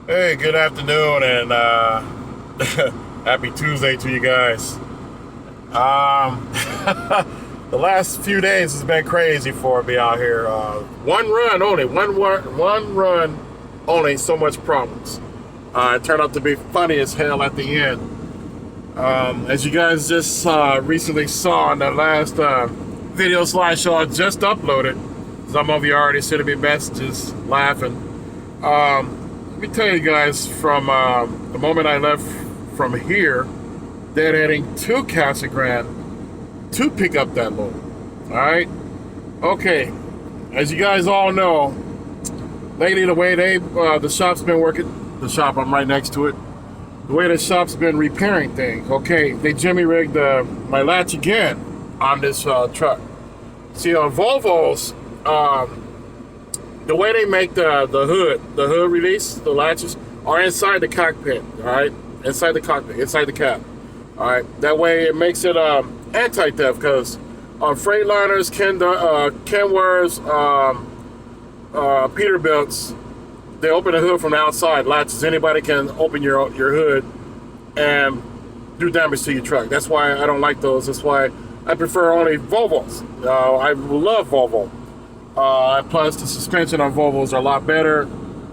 Hey, good afternoon and happy Tuesday to you guys. Um, the last few days has been crazy for me out here. One run only, one run only, so much problems. It turned out to be funny as hell at the end. As you guys just recently saw in the last video slideshow I just uploaded, some of you already sent me messages laughing. Let me tell you guys from the moment I left from here, deadheading to Casa Grande to pick up that load. All right. Okay. As you guys all know, lately the way the shop's been working, the shop I'm right next to it, the way the shop's been repairing things. Okay, they jimmy rigged my latch again on this truck. See, on Volvos, the way they make the hood release, the latches are inside the cockpit. All right, inside the cockpit, inside the cab. All right, that way it makes it anti-theft because on Freightliners, Kenworths, Peterbilts, they open the hood from the outside. Latches, anybody can open your hood and do damage to your truck. That's why I don't like those. That's why I prefer only Volvos. I love Volvo. Plus, the suspension on Volvos are a lot better.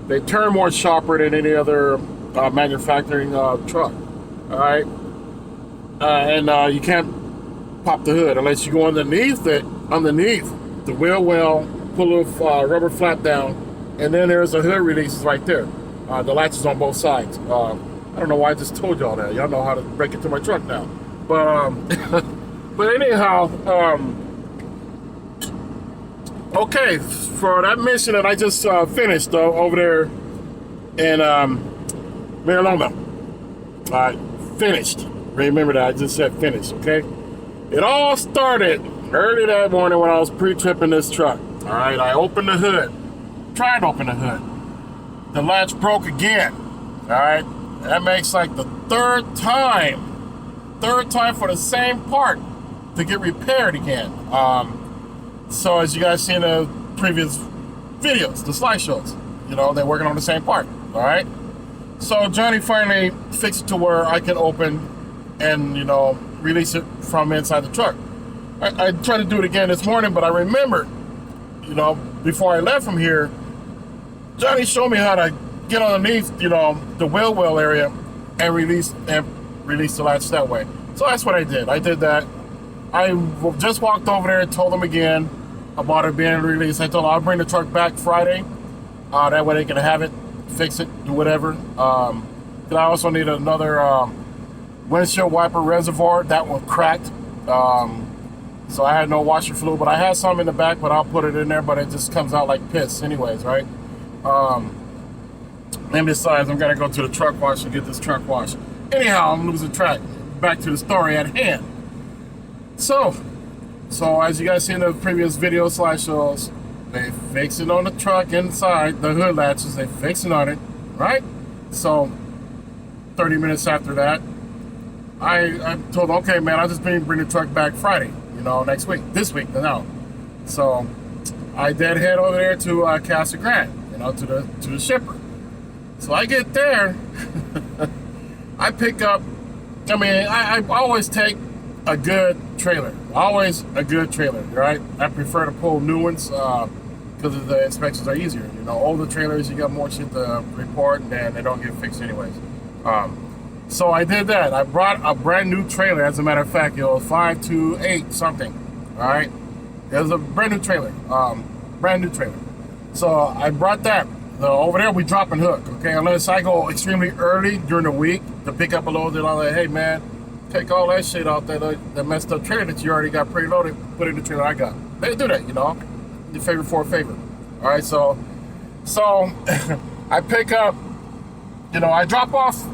They turn more sharper than any other manufacturing truck. All right, and you can't pop the hood unless you go underneath it. Underneath the wheel well, pull a rubber flap down, and then there's a hood release right there. The latches on both sides. I don't know why I just told y'all that. Y'all know how to break into my truck now. But but anyhow. Okay, for that mission that I just finished over there in Marilona. Finished. Remember that, I just said finished, okay? It all started early that morning when I was pre-tripping this truck. All right, I opened the hood. Tried to open the hood. The latch broke again. All right, that makes like the third time for the same part to get repaired again. So as you guys see in the previous videos, the slideshows, they're working on the same part, all right? So Johnny finally fixed it to where I can open and, release it from inside the truck. I tried to do it again this morning, but I remembered, before I left from here, Johnny showed me how to get underneath, the wheel well area and release the latch that way. So that's what I did. I did that. I just walked over there and told them again about it being released. I told them I'll bring the truck back Friday. That way they can have it, fix it, do whatever. Then I also need another windshield wiper reservoir. That one cracked. So I had no washer fluid, but I had some in the back, but I'll put it in there, but it just comes out like piss anyways, right? And besides, I'm gonna go to the truck wash and get this truck washed. Anyhow, I'm losing track. Back to the story at hand. So as you guys see in the previous video slideshows, they fix it on the truck inside, the hood latches, they fix it on it, right? So 30 minutes after that, I told them, okay, man, I'll just bring the truck back Friday, next week, this week, now. So I deadhead over there to Casa Grande, to the shipper. So I get there, I pick up, I always take a good trailer. Always a good trailer, right? I prefer to pull new ones because the inspections are easier. Older trailers, you got more shit to report and they don't get fixed anyways. So I did that. I brought a brand new trailer. As a matter of fact, it was 528 something. All right, it was a brand new trailer. So I brought that. Over there, we drop and hook. Okay, unless I go extremely early during the week to pick up a load, and I'm like, hey man, take all that shit out there, that messed up trailer that you already got preloaded, put it in the trailer I got. They do that, your favor for a favor. All right, so I pick up, I drop off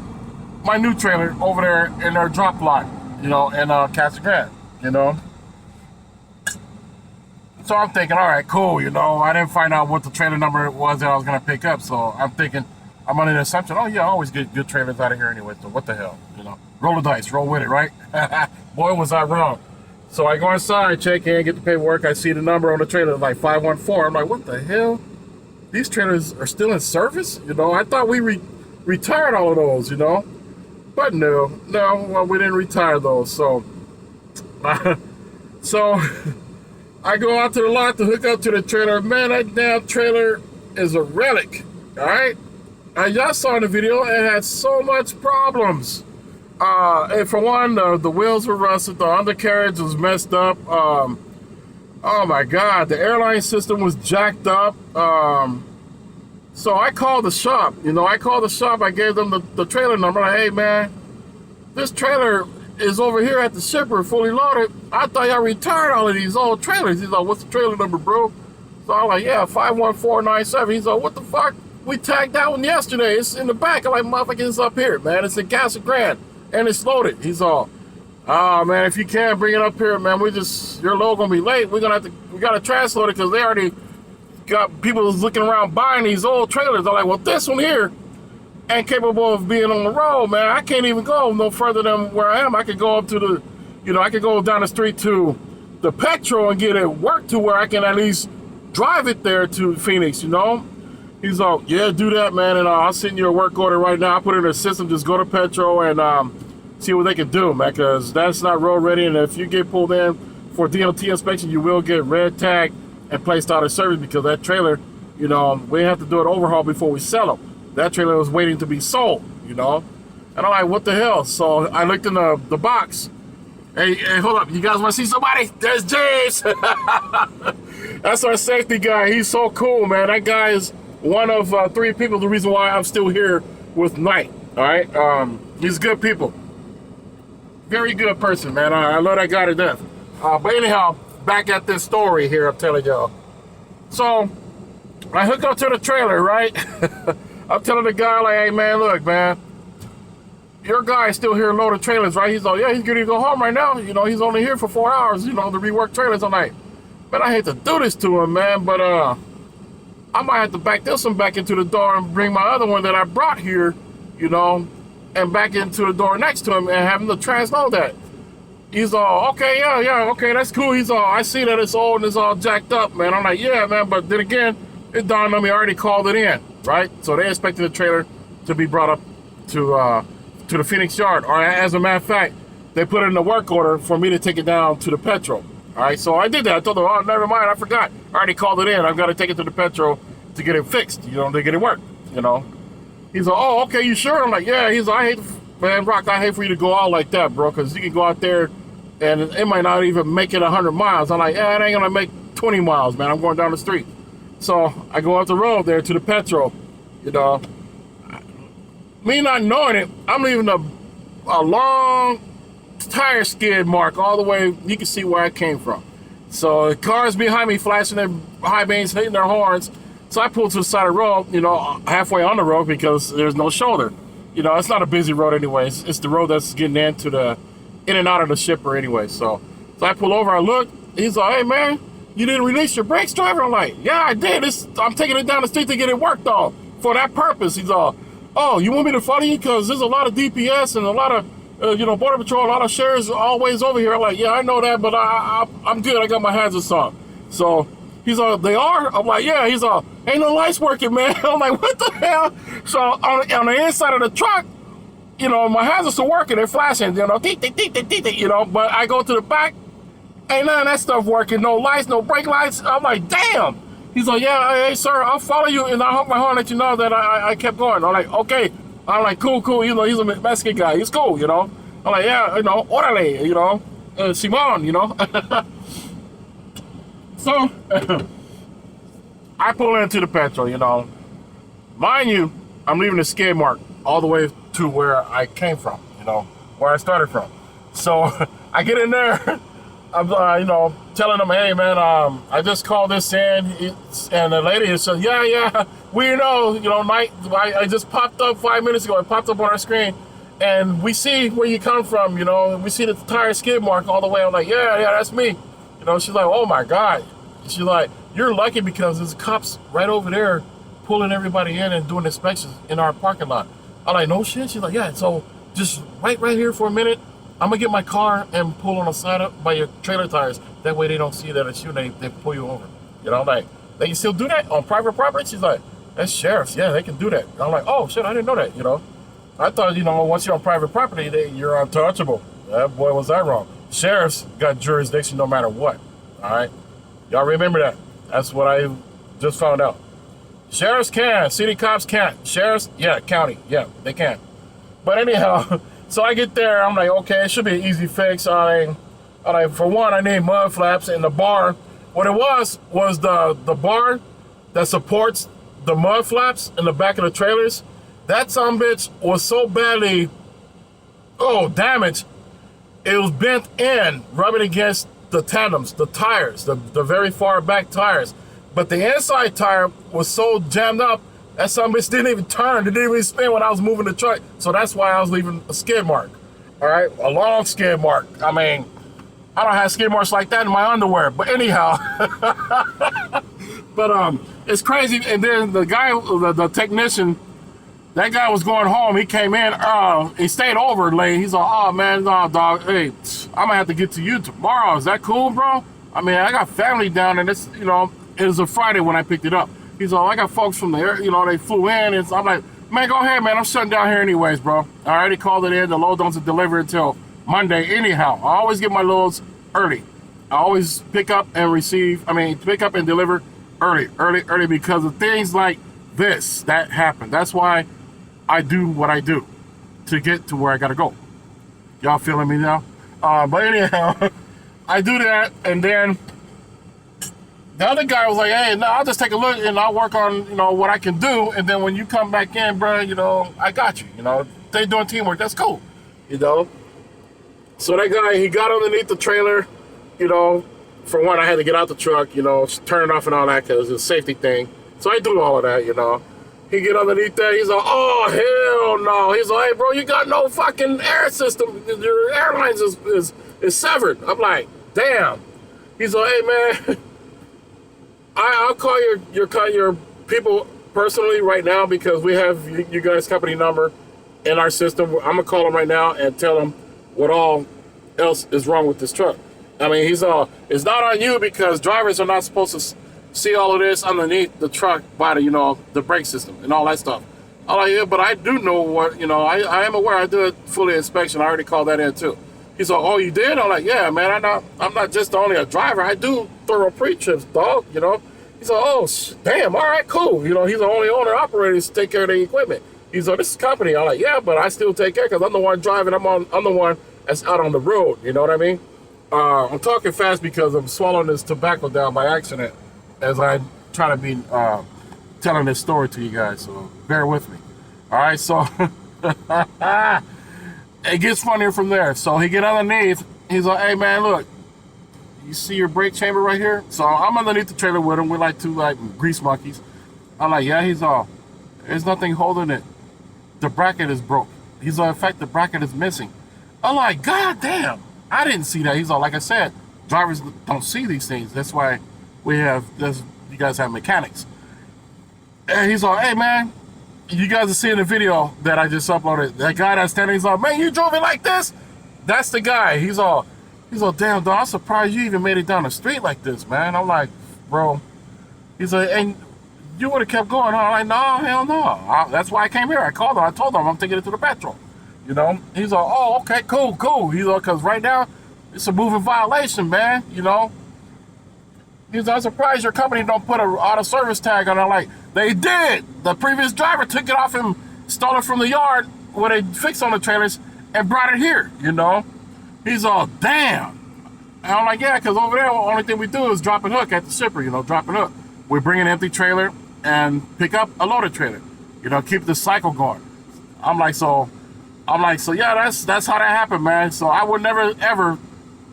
my new trailer over there in their drop lot, in Casa Grande, So I'm thinking, all right, cool, I didn't find out what the trailer number was that I was gonna pick up, so I'm thinking, I'm under the assumption, oh yeah, I always get good trailers out of here anyway, so what the hell, Roll the dice, roll with it, right? Boy, was I wrong. So I go inside, check in, get the paperwork. I see the number on the trailer, like 514. I'm like, what the hell? These trailers are still in service? I thought retired all of those, But no, well, we didn't retire those. So, so I go out to the lot to hook up to the trailer. Man, that damn trailer is a relic. All right, and y'all saw in the video, it had so much problems. And for one, the wheels were rusted, the undercarriage was messed up. Oh my God, the airline system was jacked up. So I called the shop. I gave them the trailer number. Like, hey man, this trailer is over here at the shipper, fully loaded. I thought y'all retired all of these old trailers. He's like, what's the trailer number, bro? So I'm like, yeah, 51497. He's like, what the fuck? We tagged that one yesterday. It's in the back. I'm like, motherfucker, it's up here, man. It's in Casa Grande, and it's loaded. He's all, oh man, if you can't bring it up here, man, your load gonna be late. We gotta transload it because they already got people looking around buying these old trailers. I'm like, well, this one here ain't capable of being on the road, man. I can't even go no further than where I am. I could go up to I could go down the street to the Petro and get it worked to where I can at least drive it there to Phoenix, He's like, yeah, do that, man, and I'll send you a work order right now. I'll put it in the system. Just go to Petro and see what they can do, man, because that's not road ready. And if you get pulled in for DOT inspection, you will get red tagged and placed out of service because that trailer, we have to do an overhaul before we sell them. That trailer was waiting to be sold, And I'm like, what the hell? So I looked in the box. Hey, hold up. You guys want to see somebody? There's James. That's our safety guy. He's so cool, man. That guy is one of 3 people, the reason why I'm still here with Knight, all right? He's good people. Very good person, man. I love that guy to death. But anyhow, back at this story here, I'm telling y'all. So, I hook up to the trailer, right? I'm telling the guy, like, hey, man, look, man. Your guy is still here loading trailers, right? He's like, yeah, he's going to go home right now. He's only here for 4 hours, to rework trailers all night. Man, I hate to do this to him, man, but I might have to back this one back into the door and bring my other one that I brought here, and back into the door next to him and have him to transload that. He's all, okay, yeah, okay, that's cool. He's all, I see that it's old and it's all jacked up, man. I'm like, yeah, man, but then again, it dawned on me I already called it in, right? So they expected the trailer to be brought up to the Phoenix yard. Or as a matter of fact, they put it in the work order for me to take it down to the Petro. All right, so I did that. I told them, oh, never mind, I forgot. I already called it in. I've got to take it to the Petro to get it fixed, to get it worked, He's like, oh, okay, you sure? I'm like, yeah. He's like, man, Rock, I hate for you to go out like that, bro, because you can go out there and it might not even make it 100 miles. I'm like, yeah, it ain't going to make 20 miles, man. I'm going down the street. So I go up the road there to the Petro, Me not knowing it, I'm leaving a long tire skid mark all the way. You can see where I came from. So the cars behind me flashing their high beams, hitting their horns. So I pulled to the side of the road, halfway on the road because there's no shoulder. It's not a busy road anyways. It's the road that's getting in and out of the shipper anyway. So I pull over, I look. He's like, hey man, you didn't release your brakes, driver? I'm like, yeah, I did. I'm taking it down the street to get it worked on for that purpose. He's all, oh, you want me to follow you? Because there's a lot of DPS and a lot of, Border Patrol, a lot of sheriffs always over here. I'm like, yeah, I know that, but I'm good. I got my hazards on. So he's all, they are? I'm like, yeah. He's all, ain't no lights working, man. I'm like, what the hell? So on the inside of the truck, my hazards are working. They're flashing, tick, tick, tick, tick, tick, but I go to the back, ain't none of that stuff working. No lights, no brake lights. I'm like, damn. He's like, yeah, hey, sir, I'll follow you, and I'll honk my horn let you know that I kept going. I'm like, okay. I'm like, cool. He's a Mexican guy. He's cool, I'm like, yeah, orale, Simon, So, I pull into the Petro, Mind you, I'm leaving the skid mark all the way to where I came from, where I started from. So, I get in there, I'm, telling them, hey, man, I just called this in, and the lady said, yeah, we know, Mike, I just popped up 5 minutes ago. It popped up on our screen, and we see where you come from, we see the tire skid mark all the way. I'm like, yeah, that's me. She's like, oh my God. She's like, you're lucky because there's cops right over there pulling everybody in and doing inspections in our parking lot. I'm like, no shit? She's like, yeah, so just wait right here for a minute. I'm gonna get my car and pull on the side up by your trailer tires. That way they don't see that it's you, they pull you over. Like, they can still do that on private property? She's like, That's sheriffs. Yeah, they can do that. And I'm like, oh shit, I didn't know that. I thought once you're on private property, you're untouchable. Boy, was I wrong. Sheriffs got jurisdiction no matter what. All right, y'all remember that? That's what I just found out. Sheriffs can, city cops can't. Sheriffs, yeah, county, yeah, they can. But anyhow, so I get there, I'm like, okay, it should be an easy fix. For one, I need mud flaps in the bar. What it was the bar that supports the mud flaps in the back of the trailers. That sumbitch was so badly, damaged. It was bent in, rubbing against the tandems, the tires, the very far back tires. But the inside tire was so jammed up, that sumbitch didn't even turn. It didn't even spin when I was moving the truck. So that's why I was leaving a skid mark. All right, a long skid mark. I mean, I don't have skid marks like that in my underwear. But anyhow, it's crazy. And then the guy, the technician, that guy was going home. He came in, he stayed over late. He's like, oh man, no, dog, hey, I'm gonna have to get to you tomorrow. Is that cool, bro? I mean, I got family down, and it's, it was a Friday when I picked it up. He's like, I got folks from there, they flew in, and I'm like, man, go ahead, man, I'm shutting down here anyways, bro. I already called it in. The load doesn't deliver until Monday anyhow. I always get my loads early. I always pick up and deliver early because of things like this that happen. That's why I do what I do to get to where I gotta go. Y'all feeling me now? But anyhow, I do that, and then the other guy was like, hey, no, I'll just take a look and I'll work on, what I can do. And then when you come back in, bro, I got you. They doing teamwork. That's cool. So that guy, he got underneath the trailer. For one, I had to get out the truck, turn it off and all that because it's a safety thing. So I do all of that, He get underneath that. He's like, oh, hell no. He's like, hey, bro, you got no fucking air system. Your airlines is severed. I'm like, damn. He's like, hey, man, I'll call your people personally right now because we have you guys' company number in our system. I'm going to call them right now and tell them what all else is wrong with this truck. I mean, he's all, it's not on you because drivers are not supposed to see all of this underneath the truck body, the brake system and all that stuff. I'm like, yeah, but I do know what, I am aware. I do a fully inspection. I already called that in too. He's like, oh, you did? I'm like, yeah, man, I'm not just only a driver. I do thorough pre-trips, dog, He's like, oh, damn, all right, cool. He's the only owner operator to take care of the equipment. He's like, this is company. I'm like, yeah, but I still take care because I'm the one driving. I'm the one that's out on the road. You know what I mean? I'm talking fast because I'm swallowing this tobacco down by accident as I try to be telling this story to you guys. So bear with me. All right, so it gets funnier from there. So he get underneath. He's like, hey, man, look. You see your brake chamber right here? So I'm underneath the trailer with him. We're like two grease monkeys. I'm like, yeah, he's all, there's nothing holding it. The bracket is broke. He's all, in fact, the bracket is missing. I'm like, God damn. I didn't see that. He's all, like I said, drivers don't see these things. That's why you guys have mechanics. And he's all, hey, man, you guys are seeing the video that I just uploaded. That guy that's standing, he's all, man, you drove it like this? That's the guy. He's all, damn, dog, I'm surprised you even made it down the street like this, man. I'm like, bro. He's like, and you would have kept going. I'm like, no, hell no. That's why I came here. I called him. I told him I'm taking it to the petrol. He's like, oh, okay, cool. He's like, because right now, it's a moving violation, man, He's like, I'm surprised your company don't put an auto service tag on it. I'm like, they did. The previous driver took it off and stole it from the yard where they fixed on the trailers and brought it here, He's all, damn. And I'm like, yeah, because over there, the only thing we do is drop and hook at the shipper, drop and hook. We bring an empty trailer and pick up a loaded trailer, keep the cycle going. I'm like, so yeah, that's how that happened, man. So I would never, ever,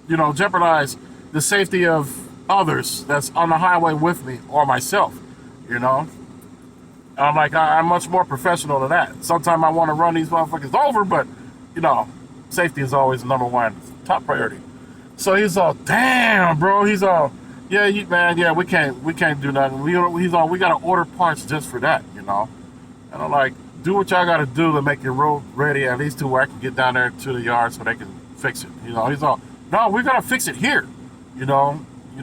jeopardize the safety of others that's on the highway with me or myself, I'm like, I'm much more professional than that. Sometimes I want to run these motherfuckers over, but, safety is always number one, top priority. So he's all, damn, bro. He's all, yeah, man, yeah, we can't do nothing. He's all, we gotta order parts just for that, And I'm like, do what y'all gotta do to make your road ready, at least to where I can get down there to the yard so they can fix it. He's all, no, we're gonna fix it here.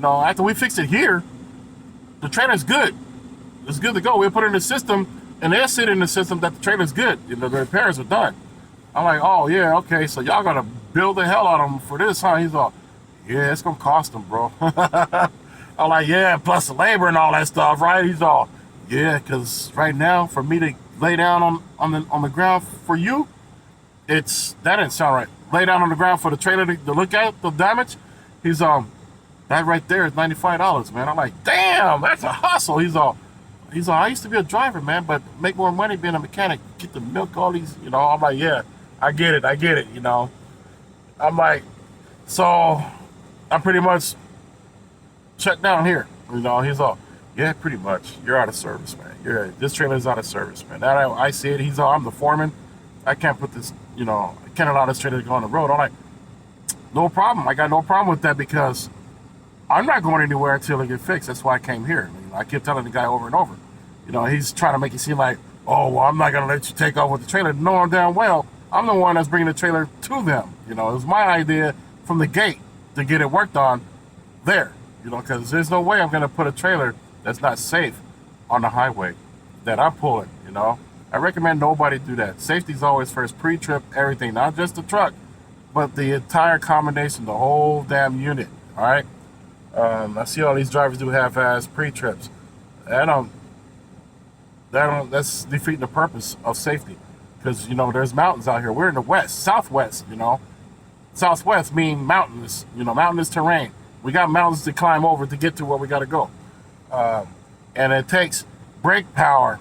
After we fix it here, the trailer's good. it's good to go. We'll put it in the system, and they'll sit in the system that the trailer's good. You know, the repairs are done. I'm like, oh, yeah, okay, so y'all got to build the hell out of them for this, huh? He's all, yeah, it's going to cost them, bro. I'm like, yeah, plus the labor and all that stuff, right? He's all, yeah, because right now, for me to lay down on the ground for you, that didn't sound right. Lay down on the ground for the trailer to look at the damage. He's that right there is $95, man. I'm like, damn, that's a hustle. He's all, I used to be a driver, man, but make more money being a mechanic, get to milk all these, you know. I'm like, yeah, I get it, you know. I'm like, so I'm pretty much shut down here, you know. He's all, yeah, pretty much. You're out of service, man. This trailer's out of service, man. That I see it. He's all, I'm the foreman. I can't put this, you know, I can't allow this trailer to go on the road. I'm like, no problem. I got no problem with that because I'm not going anywhere until it gets fixed. That's why I came here. You know, I keep telling the guy over and over. You know, he's trying to make it seem like, oh, well, I'm not going to let you take off with the trailer. Knowing damn well, I'm the one that's bringing the trailer to them. You know, it was my idea from the gate to get it worked on there. You know, because there's no way I'm going to put a trailer that's not safe on the highway that I'm pulling, you know. I recommend nobody do that. Safety's always first, pre-trip, everything, not just the truck, but the entire combination, the whole damn unit, all right? I see all these drivers do half-ass pre-trips. That's defeating the purpose of safety. Because, you know, there's mountains out here. We're in the west, southwest, you know. Southwest mean mountainous, you know, mountainous terrain. We got mountains to climb over to get to where we got to go. And it takes brake power,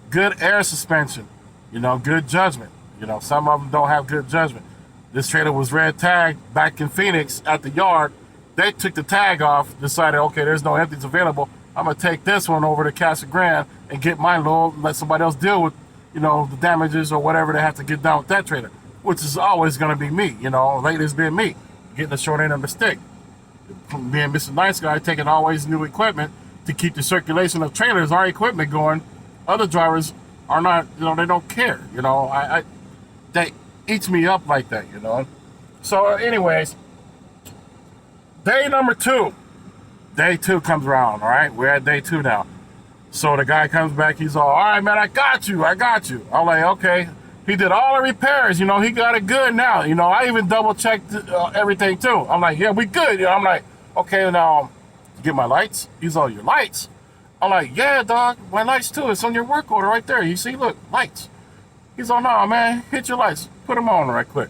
good air suspension, you know, good judgment. You know, some of them don't have good judgment. This trailer was red tagged back in Phoenix at the yard. They took the tag off, decided, okay, there's no empties available. I'm going to take this one over to Casa Grande and get my load and let somebody else deal with, you know, the damages or whatever they have to get done with that trailer, which is always going to be me, you know. Lately it's been me getting the short end of the stick. Being Mr. Nice Guy, taking always new equipment to keep the circulation of trailers, our equipment going. Other drivers are not, you know, they don't care, you know. That eats me up like that, you know. So anyways, day number 2. Day 2 comes around, all right? We're at day 2 now. So the guy comes back, he's all right, man, I got you. I'm like, okay. He did all the repairs, you know, he got it good now. You know, I even double checked everything too. I'm like, yeah, we good. You know, I'm like, okay, now, get my lights? He's all, your lights? I'm like, yeah, dog, my lights too. It's on your work order right there. You see, look, lights. He's all, no, man, hit your lights. Put them on right quick.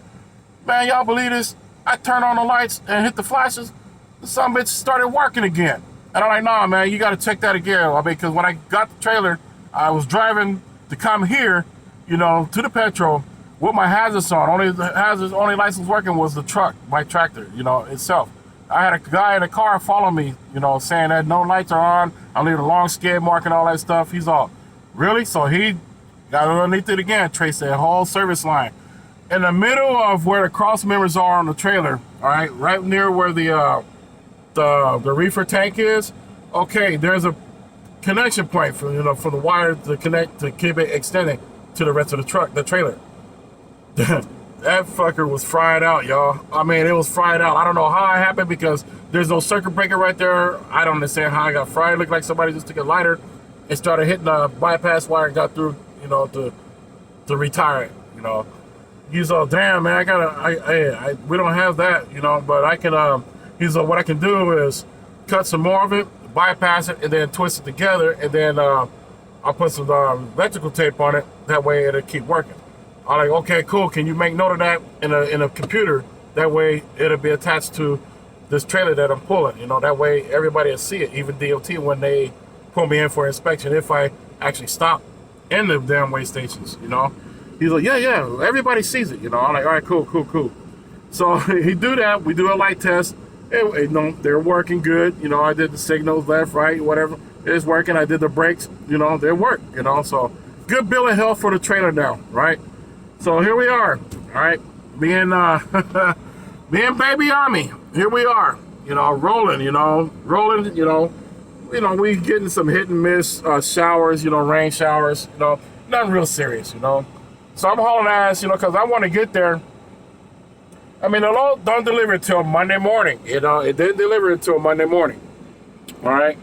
Man, y'all believe this? I turned on the lights and hit the flashes. The son bitch started working again. And I'm like, nah, man, you got to check that again. I mean, because when I got the trailer, I was driving to come here, you know, to the petrol with my hazards on. Only license working was the truck, my tractor, you know, itself. I had a guy in the car follow me, you know, saying that no lights are on. I'm leaving a long skid mark and all that stuff. He's all, really? So he got underneath it again, traced that whole service line. In the middle of where the cross members are on the trailer, all right near where the reefer tank is, okay, there's a connection point for, you know, for the wire to connect to keep it extending to the rest of the truck, the trailer. That fucker was fried out, y'all. I mean, it was fried out. I don't know how it happened because there's no circuit breaker right there. I don't understand how I got fried. It looked like somebody just took a lighter and started hitting the bypass wire and got through, you know, to retire it, you know. He's all, damn, man, we don't have that, you know, but I can, he's all, what I can do is cut some more of it, bypass it, and then twist it together, and then I'll put some electrical tape on it. That way it'll keep working. I'm like, okay, cool. Can you make note of that in a computer? That way it'll be attached to this trailer that I'm pulling. You know, that way everybody will see it, even DOT when they pull me in for inspection, if I actually stop in the damn way stations, you know. He's like, yeah, everybody sees it, you know. I'm like, all right, cool. So he do that. We do a light test. And, you know, they're working good. You know, I did the signals, left, right, whatever. It's working. I did the brakes, you know, they work, you know. So good bill of health for the trailer now, right? So here we are, all right? Me and Baby Army, here we are, you know, rolling, you know, we getting some hit and miss showers, you know, rain showers, you know, nothing real serious, you know. So I'm hauling ass, you know, because I want to get there. I mean, the load don't deliver until Monday morning, you know. It didn't deliver until Monday morning, all right?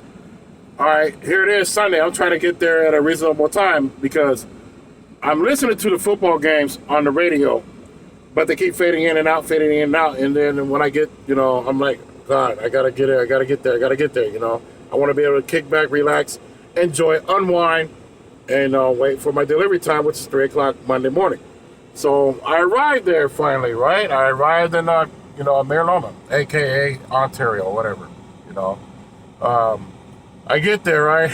All right, here it is Sunday. I'm trying to get there at a reasonable time because I'm listening to the football games on the radio, but they keep fading in and out, fading in and out. And then when I get, I'm like, God, I got to get there. I got to get there. I got to get there. I want to be able to kick back, relax, enjoy, unwind, and wait for my delivery time, which is 3 o'clock Monday morning. So I arrived there finally, right? I arrived in, Marilona, a.k.a. Ontario, whatever, I get there, right?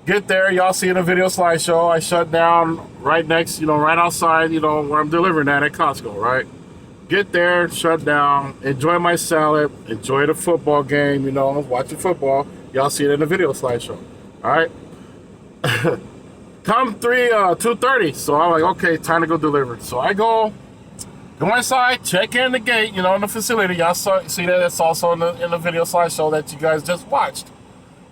Get there, y'all see in the video slideshow, I shut down right next, right outside, where I'm delivering at Costco, right? Get there, shut down, enjoy my salad, enjoy the football game, watching football. Y'all see it in the video slideshow, all right? Come 2:30, so I'm like, okay, time to go deliver. So I go inside, check in the gate, in the facility. Y'all see that it's also in the video slideshow that you guys just watched.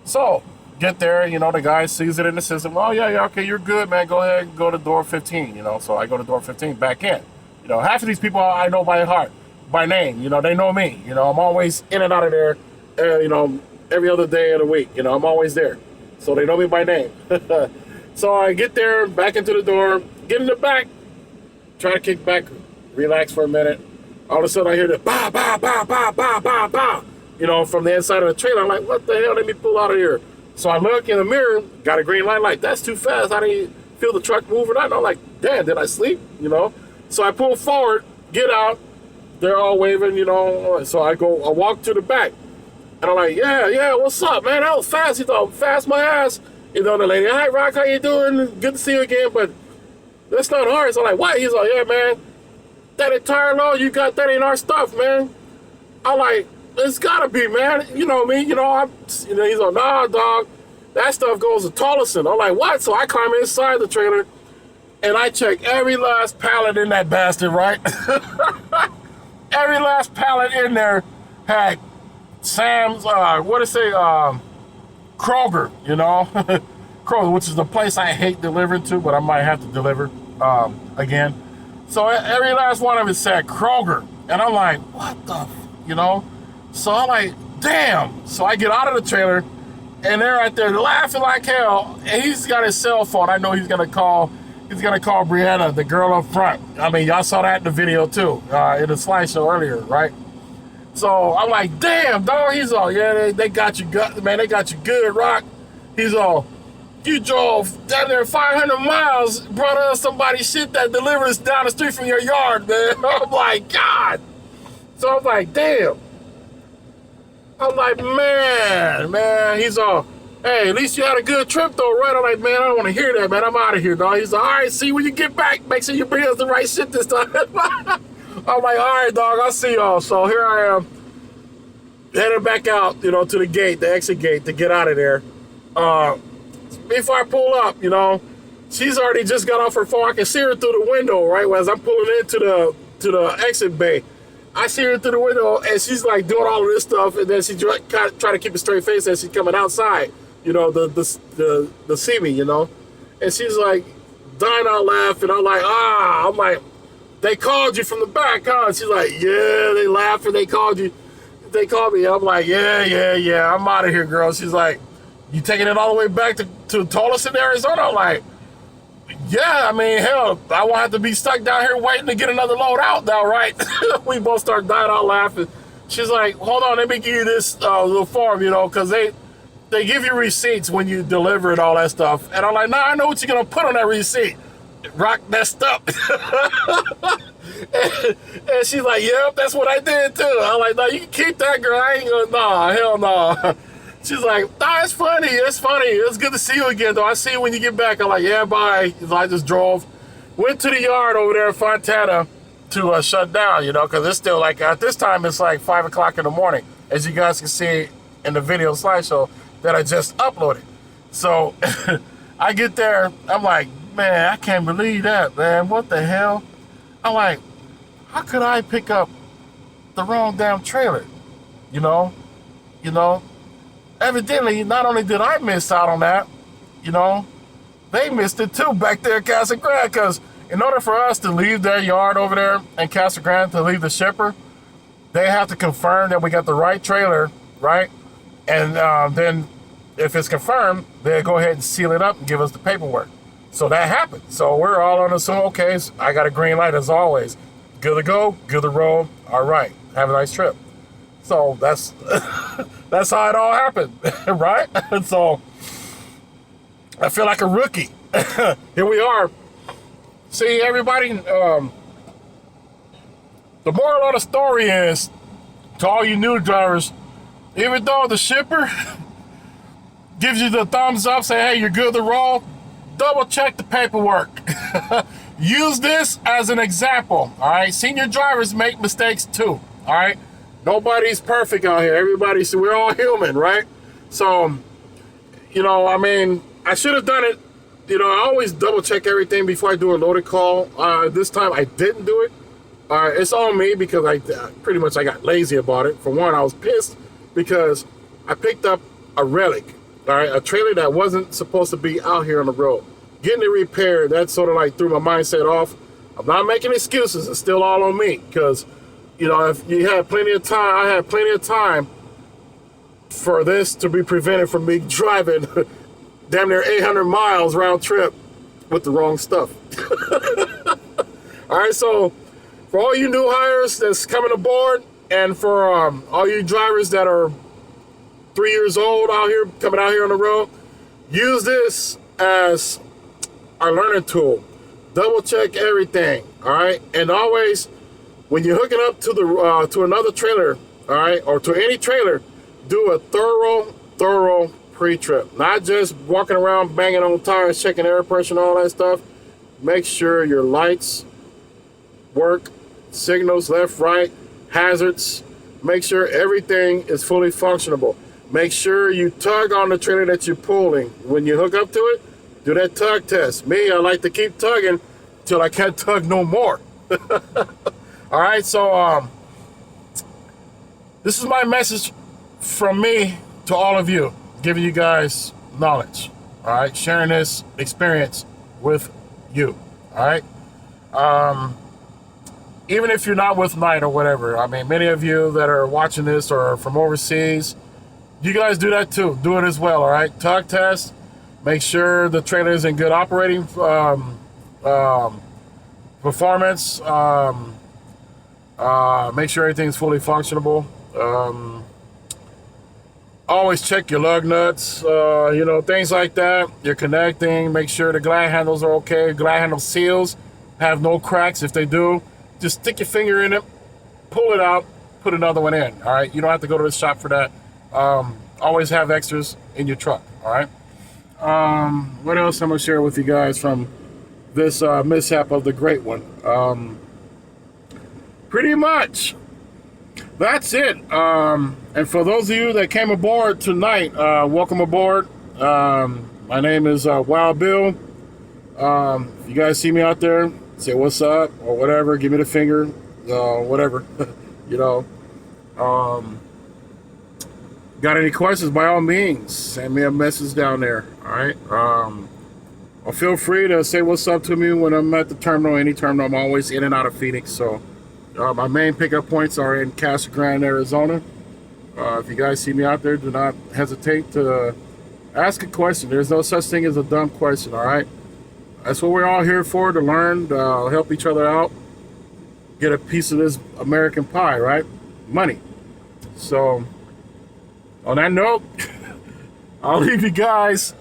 So get there, the guy sees it in the system. Oh yeah, okay, you're good, man. Go ahead and go to door 15, So I go to door 15, back in. Half of these people I know by heart, by name. They know me. I'm always in and out of there. Every other day of the week. I'm always there, so they know me by name. So I get there, back into the door, get in the back, try to kick back, relax for a minute. All of a sudden I hear the ba ba ba ba ba ba ba, from the inside of the trailer. I'm like, what the hell? Let me pull out of here. So I look in the mirror, got a green light, like, that's too fast. I didn't feel the truck moving. I'm like, damn, did I sleep? So I pull forward, get out. They're all waving, So I walk to the back. And I'm like, yeah, what's up, man? That was fast. He thought, fast my ass. The lady, hi, Rock, how you doing? Good to see you again, but that's not ours. I'm like, what? He's like, yeah, man, that entire load you got, that ain't our stuff, man. I'm like, it's gotta be, man. You know me, he's like, nah, dog, that stuff goes to Tolleson. I'm like, what? So I climb inside the trailer, and I check every last pallet in that bastard, right? Every last pallet in there had Sam's, Kroger, Kroger, which is the place I hate delivering to, but I might have to deliver again. So every last one of it said Kroger, and I'm like, what the, So I'm like, damn. So I get out of the trailer, and they're right there laughing like hell. And he's got his cell phone. I know he's gonna call Brianna, the girl up front. I mean, y'all saw that in the video too, in the slideshow earlier, right? So I'm like, damn, dog. He's all, yeah, they got you good, man. They got you good, Rock. He's all, you drove down there 500 miles, brought us somebody's shit that delivers down the street from your yard, man. I'm like, God. So I'm like, damn. I'm like, man. He's all, hey, at least you had a good trip though, right? I'm like, man, I don't want to hear that, man. I'm out of here, dog. He's like, all right, see when you get back. Make sure you bring us the right shit this time. I'm like, all right, dog, I'll see y'all. So here I am, headed back out, to the gate, the exit gate, to get out of there. Before I pull up, she's already just got off her phone. I can see her through the window, right? As I'm pulling into the exit bay, I see her through the window, and she's like doing all of this stuff, and then she try to keep a straight face as she's coming outside, the see me, and she's like dying out laughing. I'm like, they called you from the back, huh? She's like, yeah, they laughing. They called you. They called me. I'm like, yeah. I'm out of here, girl. She's like, you taking it all the way back to Tolleson, Arizona? I'm like, yeah, I mean, hell, I won't have to be stuck down here waiting to get another load out now, right? We both start dying out laughing. She's like, hold on, let me give you this little form, because they give you receipts when you deliver and all that stuff. And I'm like, nah, I know what you're going to put on that receipt. Rock messed up. and she's like, yep, that's what I did too. I'm like, no, you can keep that, girl. I ain't gonna, nah, hell no. She's like, nah, it's funny. It's good to see you again, though. I see you when you get back. I'm like, yeah, bye. So I just drove, went to the yard over there in Fontana to shut down, because it's still like, at this time, it's like 5 o'clock in the morning, as you guys can see in the video slideshow that I just uploaded. So I get there, I'm like, man, I can't believe that, man. What the hell? I'm like, how could I pick up the wrong damn trailer? Evidently, not only did I miss out on that, they missed it too back there at Casa Grande, because in order for us to leave their yard over there in Casa Grande to leave the shipper, they have to confirm that we got the right trailer, right? And then if it's confirmed, they'll go ahead and seal it up and give us the paperwork. So that happened. So we're all on the same, okay, so I got a green light as always. Good to go, good to roll. All right, have a nice trip. So that's that's how it all happened, right? And so I feel like a rookie. Here we are. See, everybody, the moral of the story is, to all you new drivers, even though the shipper gives you the thumbs up, say, hey, you're good to roll, double check the paperwork. Use this as an example, all right? Senior drivers make mistakes too, all right? Nobody's perfect out here. Everybody's, we're all human, right? So, you know, I mean, I should have done it. You know, I always double check everything before I do a loaded call. This time I didn't do it. It's on me because I got lazy about it. For one, I was pissed because I picked up a relic, all right, a trailer that wasn't supposed to be out here on the road. Getting it repaired, that sort of like threw my mindset off. I'm not making excuses. It's still all on me because, you know, if you had plenty of time, I had plenty of time for this to be prevented from me driving damn near 800 miles round trip with the wrong stuff. All right, so for all you new hires that's coming aboard, and for all you drivers that are 3 years old out here, coming out here on the road, use this as our learning tool. Double check everything, all right? And always, when you're hooking up to the to another trailer, all right, or to any trailer, do a thorough pre-trip. Not just walking around banging on tires, checking air pressure and all that stuff. Make sure your lights work, signals left, right, hazards. Make sure everything is fully functionable. Make sure you tug on the trailer that you're pulling. When you hook up to it, do that tug test. Me, I like to keep tugging till I can't tug no more. All right, so this is my message from me to all of you, giving you guys knowledge. All right, sharing this experience with you. All right, even if you're not with Knight or whatever. I mean, many of you that are watching this or from overseas, you guys do that too. Do it as well. All right, tug test. Make sure the trailer is in good operating performance. Make sure everything's fully functionable. Always check your lug nuts, you know, things like that. You're connecting. Make sure the glad handles are okay. Glad handle seals have no cracks. If they do, just stick your finger in it, pull it out, put another one in. All right, you don't have to go to the shop for that. Always have extras in your truck. All right. What else I'm gonna share with you guys from this mishap of the great one? Pretty much that's it. And for those of you that came aboard tonight, welcome aboard. My name is Wild Bill. If you guys see me out there, say what's up or whatever, give me the finger, whatever. You know, got any questions, by all means, send me a message down there. All right. Or feel free to say what's up to me when I'm at the terminal, any terminal. I'm always in and out of Phoenix. So my main pickup points are in Casa Grande, Arizona. If you guys see me out there, do not hesitate to ask a question. There's no such thing as a dumb question. All right. That's what we're all here for, to learn, to help each other out, get a piece of this American pie, right? Money. So on that note, I'll leave you guys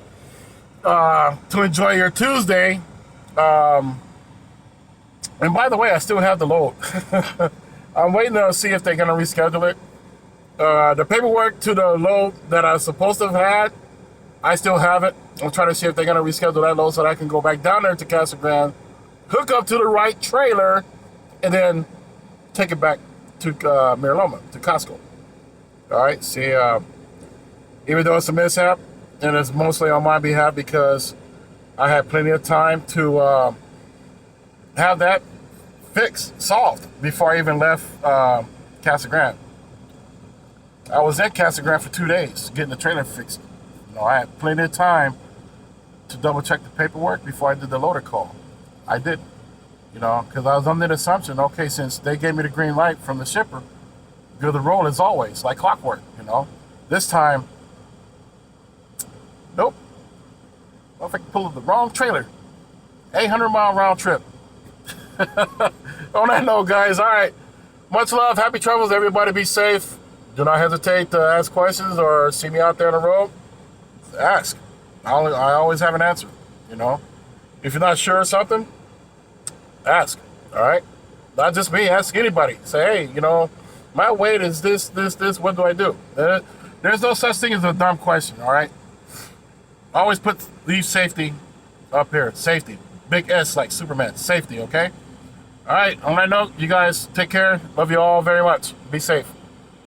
to enjoy your Tuesday. And by the way, I still have the load. I'm waiting to see if they're going to reschedule it. The paperwork to the load that I was supposed to have had, I still have it. I'm trying to see if they're going to reschedule that load so that I can go back down there to Casa Grande, hook up to the right trailer, and then take it back to Miraloma, to Costco. All right, see, even though it's a mishap, and it's mostly on my behalf because I had plenty of time to have that fixed, solved, before I even left Casa Grande. I was at Casa Grande for 2 days getting the trailer fixed. You know, I had plenty of time to double check the paperwork before I did the loader call. I did, you know, because I was under the assumption, okay, since they gave me the green light from the shipper, good to roll as always, like clockwork, you know. This time, Nope. Motherfucker pulled the wrong trailer. 800-mile round trip. On that note, guys, all right. Much love. Happy travels. Everybody be safe. Do not hesitate to ask questions or see me out there on the road. Ask. I always have an answer, you know. If you're not sure of something, ask, all right? Not just me. Ask anybody. Say, hey, you know, my weight is this. What do I do? There's no such thing as a dumb question, all right? Always leave safety up here. Safety. Big S like Superman. Safety, okay? All right. On that note, you guys take care. Love you all very much. Be safe.